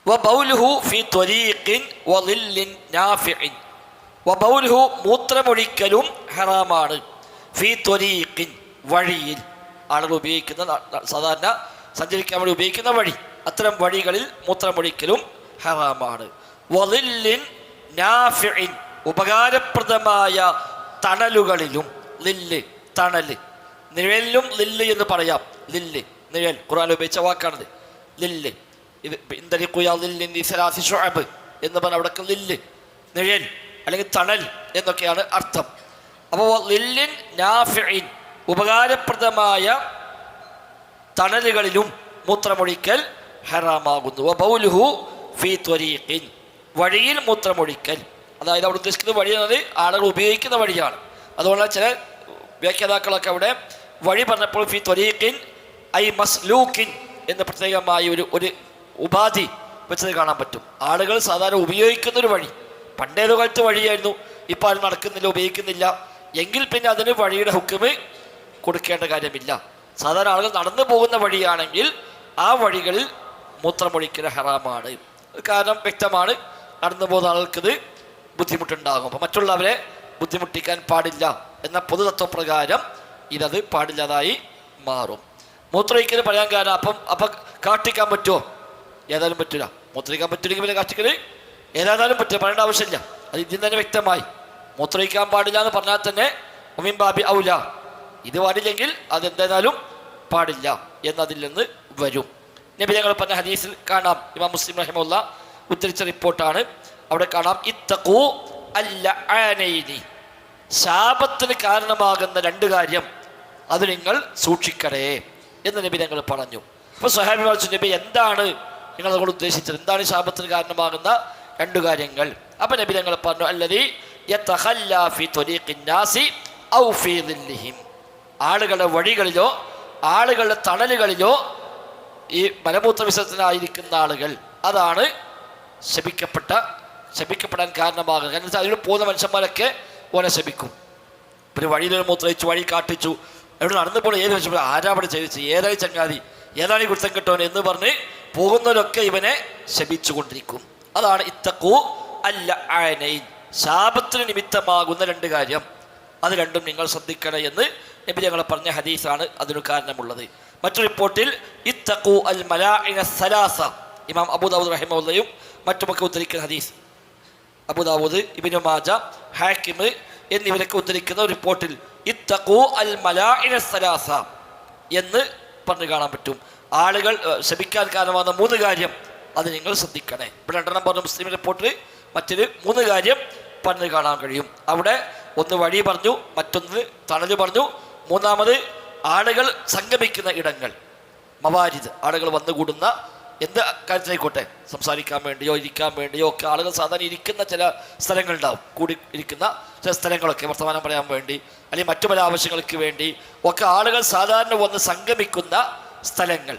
വബൗലുഹു ഫീ ത്വരീഖിൻ വളില്ലിൻ നാഫിഇൻ. വബൗലുഹു മൂത്രമൊഴിക്കലും ഹറാമാണ്. ഫീ ത്വരീഖിൻ വഴിയിൽ, ആളുകൾ ഉപയോഗിക്കുന്ന സാധാരണ സഞ്ചരിക്കാൻ വേണ്ടി ഉപയോഗിക്കുന്ന വഴി, അത്തരം വഴികളിൽ മൂത്രമൊഴിക്കലും ഹറാമാണ്. വളില്ലിൻ നാഫിഇൻ ഉപകാരപ്രദമായ തണലുകളിലും. ലില്ല് തണല്, നിഴലിലും ലില്ല് എന്ന് പറയാം. ലില്ല് നിഴൽ ഖുർആനിൽ ഉപയോഗിച്ച വാക്കാണിത്. ലില്ല് എന്ന് പറഞ്ഞ അവിടെ ലില്ല് നിഴൽ അല്ലെങ്കിൽ തണൽ എന്നൊക്കെയാണ് അർത്ഥം. അപ്പോൾ ലില്ലിൻ നാഫിഇൻ ഉപകാരപ്രദമായ തണലുകളിലും മൂത്രമൊഴിക്കൽ ഹറാമാകുന്നു. വബൗലുഹു ഫീ ത്വരീഖിൻ വഴിയിൽ മൂത്രമൊഴിക്കൽ, അതായത് അവിടെ ഉദ്ദേശിക്കുന്നത് വഴി എന്നത് ആളുകൾ ഉപയോഗിക്കുന്ന വഴിയാണ്. അതുകൊണ്ടാണ് ചില വ്യാഖ്യാതാക്കളൊക്കെ അവിടെ വഴി പറഞ്ഞപ്പോൾ ഫീ ത്വരീഖിൻ ഐ മസ്ലൂക്കിൻ എന്ന് പ്രത്യേകമായ ഒരു ഉപാധി വെച്ചത് കാണാൻ പറ്റും. ആളുകൾ സാധാരണ ഉപയോഗിക്കുന്നൊരു വഴി, പണ്ടേത് കാലത്ത് വഴിയായിരുന്നു, ഇപ്പോൾ ആരും നടക്കുന്നില്ല, ഉപയോഗിക്കുന്നില്ല എങ്കിൽ പിന്നെ അതിന് വഴിയുടെ ഹുക്കുമ് കൊടുക്കേണ്ട കാര്യമില്ല. സാധാരണ ആളുകൾ നടന്നു പോകുന്ന വഴിയാണെങ്കിൽ ആ വഴികളിൽ മൂത്രമൊഴിക്കൽ ഹറാമാണ്. കാരണം വ്യക്തമാണ്, നടന്നു പോകുന്ന ആളുകൾക്കിത് ബുദ്ധിമുട്ടുണ്ടാകും. അപ്പം മറ്റുള്ളവരെ ബുദ്ധിമുട്ടിക്കാൻ പാടില്ല എന്ന പൊതുതത്വപ്രകാരം ഇതത് പാടില്ലാതായി മാറും. മൂത്രമൊഴിക്കൽ പറയാൻ കാരണം അപ്പം കാട്ടിക്കാൻ പറ്റുമോ? ഏതായാലും പറ്റില്ല. മൂത്രമൊഴിക്കാൻ പറ്റില്ലെങ്കിൽ പിന്നെ കാട്ടിക്കൽ ഏതായാലും പറ്റില്ല, പറയേണ്ട ആവശ്യമില്ല. അത് ഇതിൽ തന്നെ വ്യക്തമായി. മൂത്രമൊഴിക്കാൻ പാടില്ല എന്ന് പറഞ്ഞാൽ തന്നെ ഉമിൻ ബാബി ഔല, ഇത് പാടില്ലെങ്കിൽ അതെന്തായാലും പാടില്ല എന്നതിൽ നിന്ന് വരും. നബി ഞങ്ങൾ പറഞ്ഞ ഹദീസിൽ കാണാം, ഇമാം മുസ്ലിം റഹിമഹുല്ലാ ഉദ്ധരിച്ച റിപ്പോർട്ടാണ്. അവിടെ കാണാം ഇത്തഖൂ അല്ലഅനൈനി, ശാപത്തിന് കാരണമാകുന്ന രണ്ട് കാര്യം അത് നിങ്ങൾ സൂക്ഷിക്കണേ എന്ന് നബി ഞങ്ങൾ പറഞ്ഞു. അപ്പോൾ സ്വഹാബി പറഞ്ഞു, നബി എന്താണ് നിങ്ങൾ അതുകൊണ്ട് ഉദ്ദേശിച്ചത്, എന്താണ് ശാപത്തിന് കാരണമാകുന്ന രണ്ടു കാര്യങ്ങൾ? അപ്പം നബി ഞങ്ങൾ പറഞ്ഞു അല്ലദീ യതഖല്ലാ ഫീ ത്വരീഖിൻ നാസി ഔ ഫീ ദില്ലിഹിം, ആളുകളുടെ വഴികളിലോ ആളുകളുടെ തണലുകളിലോ ഈ മലമൂത്ര വിസർജനായിരിക്കുന്ന ആളുകൾ, അതാണ് ശപിക്കപ്പെടാൻ കാരണമാകുന്നത്. കാരണം വെച്ചാൽ അതിലൂടെ പോകുന്ന മനുഷ്യന്മാരൊക്കെ ഓനെ ശപിക്കും. പിന്നെ വഴിയിലൊരു മൂത്രയിച്ചു, വഴി കാട്ടിച്ചു, എവിടെ നടന്നു പോകണം, ഏത് മനുഷ്യൻ ആരാവിടെ ചെയ്യിച്ചു, ഏതായി ചങ്ങാതി, ഏതാണ് ഈ കുറ്റം കെട്ടവൻ എന്ന് പറഞ്ഞ് പോകുന്നവരൊക്കെ ഇവനെ ശപിച്ചു കൊണ്ടിരിക്കും. അതാണ് ഇത്തഖൂ അല്ലഅനൈൻ, ശാപത്തിന് നിമിത്തമാകുന്ന രണ്ട് കാര്യം, അത് രണ്ടും നിങ്ങൾ ശ്രദ്ധിക്കണം എന്ന് നബി ഞങ്ങൾ പറഞ്ഞ ഹദീസാണ് അതിന് കാരണമുള്ളത്. മറ്റൊരു റിപ്പോർട്ടിൽ ഇത്തഖൂ അൽ മലാഇന സലാസ, ഇമാം അബൂദാവൂദ് റഹിമഹുല്ലയും മറ്റുമൊക്കെ ഉദ്ധരിക്കുന്ന ഹദീസ്, അബൂദാവൂദ്, ഇബ്നു മാജ, ഹാക്കിം എന്നിവരൊക്കെ ഉദ്ധരിക്കുന്ന ഒരു റിപ്പോർട്ടിൽ ഇത്തഖൂ അൽ മലാഇന സലാസ എന്ന് പറഞ്ഞു കാണാൻ പറ്റും. ആളുകൾ ശപിക്കാൻ കാരണമാകുന്ന മൂന്ന് കാര്യം അത് നിങ്ങൾ ശ്രദ്ധിക്കണേ. ഇവിടെ രണ്ടെണ്ണം പറഞ്ഞു മുസ്ലിം റിപ്പോർട്ടിൽ, മറ്റൊരു മൂന്ന് കാര്യം പറഞ്ഞു കാണാൻ കഴിയും. അവിടെ ഒന്ന് വഴി പറഞ്ഞു, മറ്റൊന്ന് തണല് പറഞ്ഞു, മൂന്നാമത് ആളുകൾ സംഗമിക്കുന്ന ഇടങ്ങൾ, മവാരിദ്, ആളുകൾ വന്നുകൂടുന്ന എന്ത് കാര്യത്തിലായിക്കോട്ടെ, സംസാരിക്കാൻ വേണ്ടിയോ ഇരിക്കാൻ വേണ്ടിയോ ഒക്കെ ആളുകൾ സാധാരണ ഇരിക്കുന്ന ചില സ്ഥലങ്ങളുണ്ടാവും, കൂടി ഇരിക്കുന്ന ചില സ്ഥലങ്ങളൊക്കെ വർത്തമാനം പറയാൻ വേണ്ടി അല്ലെങ്കിൽ മറ്റു പല ആവശ്യങ്ങൾക്ക് വേണ്ടി ഒക്കെ ആളുകൾ സാധാരണ വന്ന് സംഗമിക്കുന്ന സ്ഥലങ്ങൾ,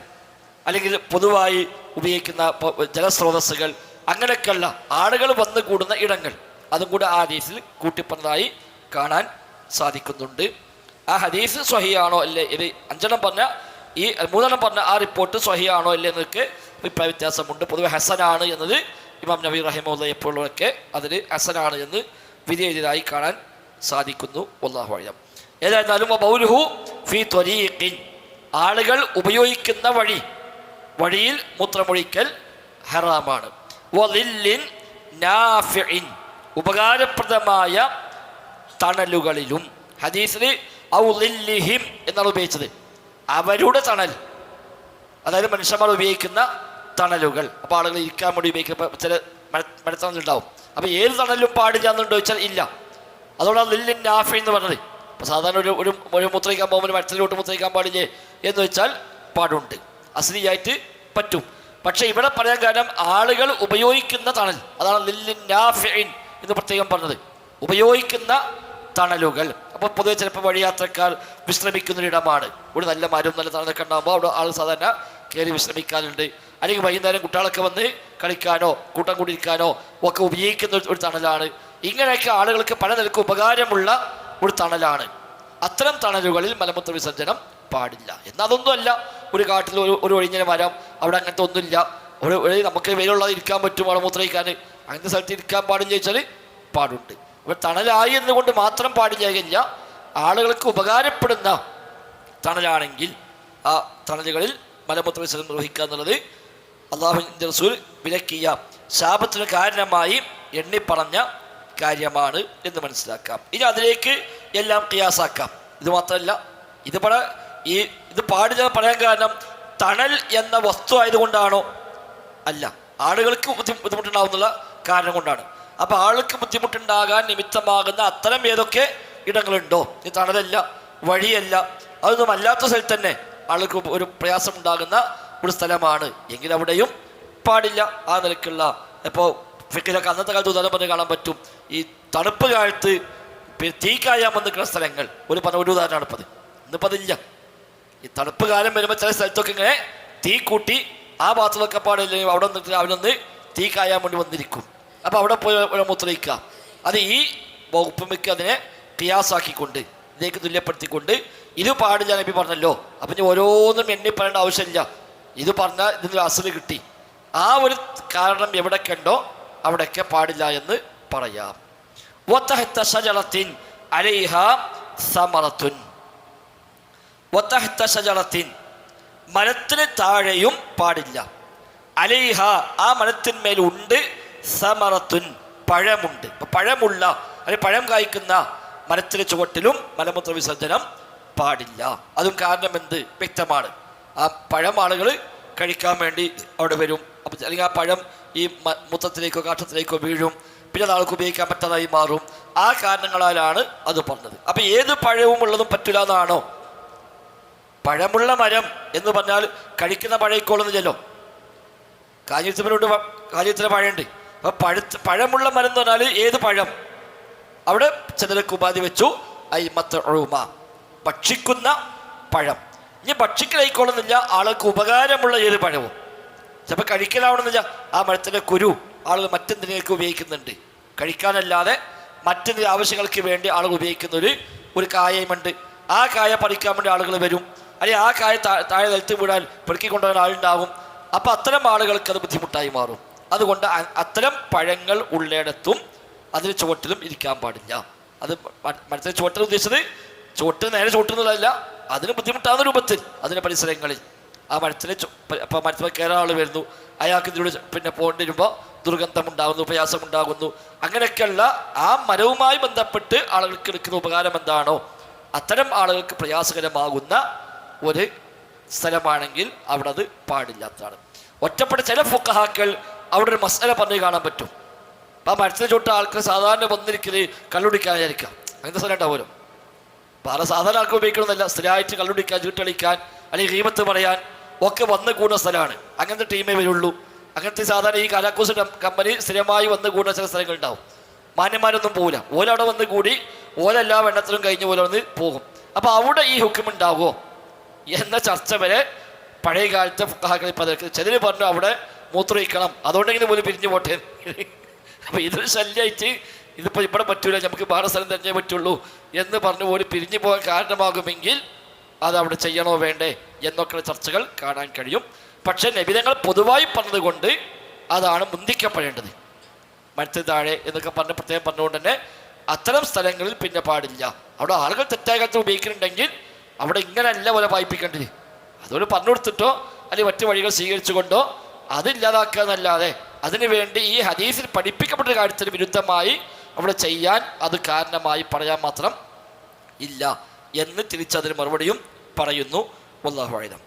അല്ലെങ്കിൽ പൊതുവായി ഉപയോഗിക്കുന്ന ജലസ്രോതസ്സുകൾ, അങ്ങനെയൊക്കെയുള്ള ആളുകൾ വന്നു കൂടുന്ന ഇടങ്ങൾ, അതും കൂടെ ആ ഹദീസിൽ കൂട്ടിപ്പറഞ്ഞതായി കാണാൻ സാധിക്കുന്നുണ്ട്. ആ ഹദീസ് സ്വഹിയാണോ അല്ലേ, ഇത് അഞ്ചെണ്ണം പറഞ്ഞ ഈ മൂന്നെണ്ണം പറഞ്ഞ ആ റിപ്പോർട്ട് സ്വഹിയാണോ അല്ലേ എന്നൊക്കെ അഭിപ്രായ വ്യത്യാസമുണ്ട്. പൊതുവെ ഹസനാണ് എന്നത് ഇമാം നബി റഹിമഹുല്ലാഹി എപ്പോഴൊക്കെ അതിൽ ഹസനാണ് എന്ന് വിധി എഴുതിയതായി കാണാൻ സാധിക്കുന്നു. വല്ലാഹു അഅലം. ഏതായിരുന്നാലും വബൗലുഹു ഫീ ത്വരീഖിൻ, ആളുകൾ ഉപയോഗിക്കുന്ന വഴിയിൽ മൂത്രമൊഴിക്കൽ ഹറാമാണ്. വളില്ലിൻ നാഫിഇൻ, ഉപകാരപ്രദമായ തണലുകളിലും. ഹദീസിൽ ഔ ളില്ലിഹിം എന്നാണ് ഉപയോഗിച്ചത്, അവരുടെ തണൽ, അതായത് മനുഷ്യന്മാർ ഉപയോഗിക്കുന്ന തണലുകൾ. അപ്പോൾ ആളുകൾ ഇരിക്കാൻ വേണ്ടി ഉപയോഗിക്കുമ്പോൾ ചില മരത്തണലുണ്ടാവും. അപ്പോൾ ഏത് തണലും പാടില്ല എന്നുണ്ടോ ചോദിച്ചാൽ ഇല്ല. അതുകൊണ്ടാണ് ലില്ലിൻ നാഫി എന്ന് പറഞ്ഞത്. അപ്പോൾ സാധാരണ ഒരു മൂത്രയിക്കാൻ പോകുമ്പോൾ മരത്തിലോട്ട് മൂത്രയിക്കാൻ പാടില്ലേ എന്ന് വെച്ചാൽ പാടുണ്ട്, അസ്ലിയായിട്ട് പറ്റും. പക്ഷേ ഇവിടെ പറയാൻ കാരണം ആളുകൾ ഉപയോഗിക്കുന്ന തണൽ, അതാണ് ലില്ലിൻ നാഫിഇൻ എന്ന് പ്രത്യേകം പറഞ്ഞത്, ഉപയോഗിക്കുന്ന തണലുകൾ. അപ്പോൾ പൊതുവെ ചിലപ്പോൾ വഴിയാത്രക്കാർ വിശ്രമിക്കുന്നൊരിടമാണ്, ഇവിടെ നല്ല മരവും നല്ല തണലൊക്കെ ഉണ്ടാകുമ്പോൾ അവിടെ ആൾ സാധാരണ കയറി വിശ്രമിക്കാറുണ്ട്. അല്ലെങ്കിൽ വൈകുന്നേരം കുട്ടികളൊക്കെ വന്ന് കളിക്കാനോ കൂട്ടം കൂടിയിരിക്കാനോ ഒക്കെ ഉപയോഗിക്കുന്ന ഒരു തണലാണ്. ഇങ്ങനെയൊക്കെ ആളുകൾക്ക് പല നിലക്ക് ഉപകാരമുള്ള ഒരു തണലാണ്. അത്തരം തണലുകളിൽ മലമൂത്ര വിസർജനം പാടില്ല. എന്നാൽ അതൊന്നുമല്ല ഒരു കാട്ടിൽ ഒരു ഒഴിഞ്ഞ മരം, അവിടെ അങ്ങനത്തെ ഒന്നുമില്ല, നമുക്ക് വെയിലുള്ളത് ഇരിക്കാൻ പറ്റും, അവിടെ മൂത്രയിക്കാൻ, അങ്ങനത്തെ സ്ഥലത്ത് ഇരിക്കാൻ പാടില്ല ചോദിച്ചാൽ പാടുണ്ട്. ഇവിടെ തണലായി എന്നുകൊണ്ട് മാത്രം പാടില്ല, ആളുകൾക്ക് ഉപകാരപ്പെടുന്ന തണലാണെങ്കിൽ ആ തണലുകളിൽ മലമൂത്ര വിസർജനം നിർവഹിക്കുക എന്നുള്ളത് അള്ളാഹുവിൻ്റെ റസൂൽ വിലക്കിയ ശാപത്തിന് കാരണമായി എണ്ണിപ്പറഞ്ഞ കാര്യമാണ് എന്ന് മനസ്സിലാക്കാം. ഇനി അതിലേക്ക് എല്ലാം ഖിയാസാക്കാം. ഇത് മാത്രമല്ല, ഇത് പാടില്ല പറയാൻ കാരണം തണൽ എന്ന വസ്തു ആയതുകൊണ്ടാണോ? അല്ല, ആളുകൾക്ക് ബുദ്ധിമുട്ടുണ്ടാവുന്നുള്ള കാരണം കൊണ്ടാണ്. അപ്പോൾ ആൾക്ക് ബുദ്ധിമുട്ടുണ്ടാകാൻ നിമിത്തമാകുന്ന അത്തരം ഏതൊക്കെ ഇടങ്ങളുണ്ടോ, ഈ തണലല്ല, വഴിയല്ല, അതൊന്നും അല്ലാത്ത സ്ഥലത്ത് തന്നെ ആൾക്ക് ഒരു പ്രയാസം ഉണ്ടാകുന്ന ഒരു സ്ഥലമാണ് എങ്കിൽ അവിടെയും പാടില്ല. ആ നിലയ്ക്കുള്ള ഇപ്പോൾ ഫിക്കിലൊക്കെ അന്നത്തെ കാലത്ത് ഉദാഹരണം പറഞ്ഞ് കാണാൻ പറ്റും. ഈ തണുപ്പ് കാലത്ത് തീ കായാൻ വന്നിരിക്കുന്ന സ്ഥലങ്ങൾ ഒരു ഉദാഹരണമാണ് ഇപ്പത്. ഇന്നിപ്പോൾ അതില്ല. ഈ തണുപ്പ് കാലം വരുമ്പോൾ ചില സ്ഥലത്തൊക്കെ ഇങ്ങനെ തീ കൂട്ടി ആ ഭാഗത്തുനിന്നൊക്കെ പാടില്ല, അവിടെ നിന്നിട്ട് അവനൊന്ന് തീ കായാൻ വേണ്ടി വന്നിരിക്കും. അപ്പോൾ അവിടെ പോയി മൂത്രയിക്കുക. അത് ഈ വകുപ്പുമിക്ക് അതിനെ ഖിയാസാക്കിക്കൊണ്ട് ഇതിലേക്ക് തുല്യപ്പെടുത്തിക്കൊണ്ട് ഇത് പാടില്ല നബി പറഞ്ഞല്ലോ. അപ്പം ഇനി ഓരോന്നും എണ്ണി പറയേണ്ട ആവശ്യമില്ല. ഇത് പറഞ്ഞാൽ ഇതിന് അസല് കിട്ടി. ആ ഒരു കാരണം എവിടെയൊക്കെ ഉണ്ടോ അവിടെയൊക്കെ പാടില്ല എന്ന് പറയാം. വതഹ്ത ശജറത്തിൻ അലൈഹാ സമറത്തുൻ. വതഹ്ത ശജറത്തിൻ, മരത്തിന് താഴെയും പാടില്ല. അലൈഹ, ആ മരത്തിന്മേലുണ്ട്, സമറത്തുൻ, പഴമുണ്ട്. ഇപ്പം പഴമുള്ള അല്ലെങ്കിൽ പഴം കായ്ക്കുന്ന മരത്തിന് ചുവട്ടിലും മലമൂത്ര വിസർജനം പാടില്ല. അതും കാരണം എന്ത് വ്യക്തമാണ്. ആ പഴം ആളുകൾ കഴിക്കാൻ വേണ്ടി അവിടെ വരും. അപ്പം അല്ലെങ്കിൽ ആ പഴം ഈ മൂത്രത്തിലേക്കോ കാഷ്ടത്തിലേക്കോ വീഴും, പിന്നെ അത് ആൾക്ക് ഉപയോഗിക്കാൻ പറ്റാതായി മാറും. ആ കാരണങ്ങളാലാണ് അത് പറഞ്ഞത്. അപ്പം ഏത് പഴവും ഉള്ളതും പറ്റില്ല എന്നാണോ? പഴമുള്ള മരം എന്ന് പറഞ്ഞാൽ കഴിക്കുന്ന പഴയിക്കോളുന്നില്ലല്ലോ. കാഞ്ഞിരത്തിൻ്റെ പഴമുണ്ട്. അപ്പം പഴമുള്ള മരം എന്ന് പറഞ്ഞാൽ ഏത് പഴം? അവിടെ ചിലർക്ക് ഉപാധി വെച്ചു അയ്മത്ത് ഉഴുമ, ഭക്ഷിക്കുന്ന പഴം. ഇനി ഭക്ഷിക്കലായിക്കോളുന്നില്ല, ആൾക്ക് ഉപകാരമുള്ള ഏത് പഴവും. ചിലപ്പോൾ കഴിക്കലാവണമെന്നില്ല, ആ മരത്തിൻ്റെ കുരു ആളുകൾ മറ്റെന്തിനേക്ക് ഉപയോഗിക്കുന്നുണ്ട്. കഴിക്കാനല്ലാതെ മറ്റെന്തെങ്കിലും ആവശ്യങ്ങൾക്ക് വേണ്ടി ആളുകൾ ഉപയോഗിക്കുന്ന ഒരു കായയുമുണ്ട്. ആ കായ പറിക്കാൻ വേണ്ടി ആളുകൾ വരും, അല്ലെങ്കിൽ ആ കായ താഴെ നിലത്ത് വീഴാൻ പെറുക്കിക്കൊണ്ടുപോകാൻ ആളുണ്ടാകും. അപ്പോൾ അത്തരം ആളുകൾക്ക് അത് ബുദ്ധിമുട്ടായി മാറും. അതുകൊണ്ട് അത്തരം പഴങ്ങൾ ഉള്ളിടത്തും അതിന് ചുവട്ടിലും ഇരിക്കാൻ പാടില്ല. അത് മരത്തിന് ചുവട്ടിൽ ഉദ്ദേശിച്ചത് ചുവട്ടിൽ നേരെ ചുവട്ടുന്നതല്ല, അതിന് ബുദ്ധിമുട്ടാകുന്ന രൂപത്തിൽ അതിൻ്റെ പരിസരങ്ങളിൽ ആ മരത്തിന് അപ്പോൾ മരത്തിൽ കയറാൻ ആൾ വരുന്നു, അയാൾക്ക് ഇതിലൂടെ പിന്നെ പോകേണ്ടി വരുമ്പോൾ ദുർഗന്ധമുണ്ടാകുന്നു, പ്രയാസമുണ്ടാകുന്നു. അങ്ങനെയൊക്കെയുള്ള ആ മരവുമായി ബന്ധപ്പെട്ട് ആളുകൾക്ക് എടുക്കുന്ന ഉപകാരം എന്താണോ അത്തരം ആളുകൾക്ക് പ്രയാസകരമാകുന്ന ഒരു സ്ഥലമാണെങ്കിൽ അവിടെ അത് പാടില്ലാത്തതാണ്. ഒറ്റപ്പെട്ട ചില ഫുഖഹാക്കൾ അവിടെ ഒരു മസല പറഞ്ഞ് കാണാൻ പറ്റും. അപ്പം ആ മരത്തിന് ചുട്ട ആൾക്ക് സാധാരണ വന്നിരിക്കുന്നത് കള്ളുടിക്കാനായിരിക്കാം, അങ്ങനത്തെ സ്ഥലം ഉണ്ടാവുമല്ലോ. വേറെ സാധാരണ ആൾക്ക് ഉപയോഗിക്കണമെന്നല്ല, സ്ഥിരമായിട്ട് കള്ളുടിക്കാൻ, ചീട്ടളിക്കാൻ, അല്ലെങ്കിൽ ഗീബത്ത് പറയാൻ ഒക്കെ വന്ന് കൂടുന്ന സ്ഥലമാണ്. അങ്ങനത്തെ ടീമേ വരുള്ളൂ. അങ്ങനത്തെ സാധാരണ ഈ കലാക്കൂസ് കമ്പനി സ്ഥിരമായി വന്ന് കൂടുന്ന ചില സ്ഥലങ്ങളുണ്ടാവും. മാന്യന്മാരൊന്നും പോകില്ല, ഓലവിടെ വന്ന് കൂടി ഓലെല്ലാ എണ്ണത്തിലും കഴിഞ്ഞ് പോലെ വന്ന് പോകും. അപ്പോൾ അവിടെ ഈ ഹുക്കുമുണ്ടാകുമോ എന്ന ചർച്ച വരെ പഴയ കാലത്തെ ഫുഖഹാക്കളിൽ പലർക്ക്. ചിലർ പറഞ്ഞു അവിടെ മൂത്രമൊഴിക്കണം, അതുകൊണ്ടെങ്കിലും പോലും പിരിഞ്ഞു പോട്ടെ. അപ്പോൾ ഇതൊരു ശല്യമായിട്ട് ഇതിപ്പോൾ ഇവിടെ പറ്റൂല, നമുക്ക് വേറെ സ്ഥലം തന്നെ പറ്റുള്ളൂ എന്ന് പറഞ്ഞു പോലും പിരിഞ്ഞു പോകാൻ കാരണമാകുമെങ്കിൽ അത് അവിടെ ചെയ്യണോ വേണ്ടേ എന്നൊക്കെയുള്ള ചർച്ചകൾ കാണാൻ കഴിയും. പക്ഷേ നബിതങ്ങൾ പൊതുവായി പറഞ്ഞതുകൊണ്ട് അതാണ് മുന്തിക്കപ്പെടേണ്ടത്. മരത്തിന് താഴെ എന്നൊക്കെ പറഞ്ഞ് പ്രത്യേകം പറഞ്ഞുകൊണ്ട് തന്നെ അത്തരം സ്ഥലങ്ങളിൽ പിന്നെ പാടില്ല. അവിടെ ആളുകൾ തെറ്റായ കാലത്ത് ഉപയോഗിക്കുന്നുണ്ടെങ്കിൽ അവിടെ ഇങ്ങനെയല്ല പോലെ വായിപ്പിക്കേണ്ടത്. അതുകൊണ്ട് പറഞ്ഞു കൊടുത്തിട്ടോ അല്ലെങ്കിൽ മറ്റു വഴികൾ സ്വീകരിച്ചുകൊണ്ടോ അതില്ലാതാക്കുക എന്നല്ലാതെ അതിനു വേണ്ടി ഈ ഹദീസിൽ പഠിപ്പിക്കപ്പെട്ട കാര്യത്തിന് വിരുദ്ധമായി അവിടെ ചെയ്യാൻ അത് കാരണമായി പറയാൻ മാത്രം ഇല്ല എന്ന് തിരിച്ചതിന് മറുപടിയും പറയുന്നു. വല്ലാഹു അഅലം.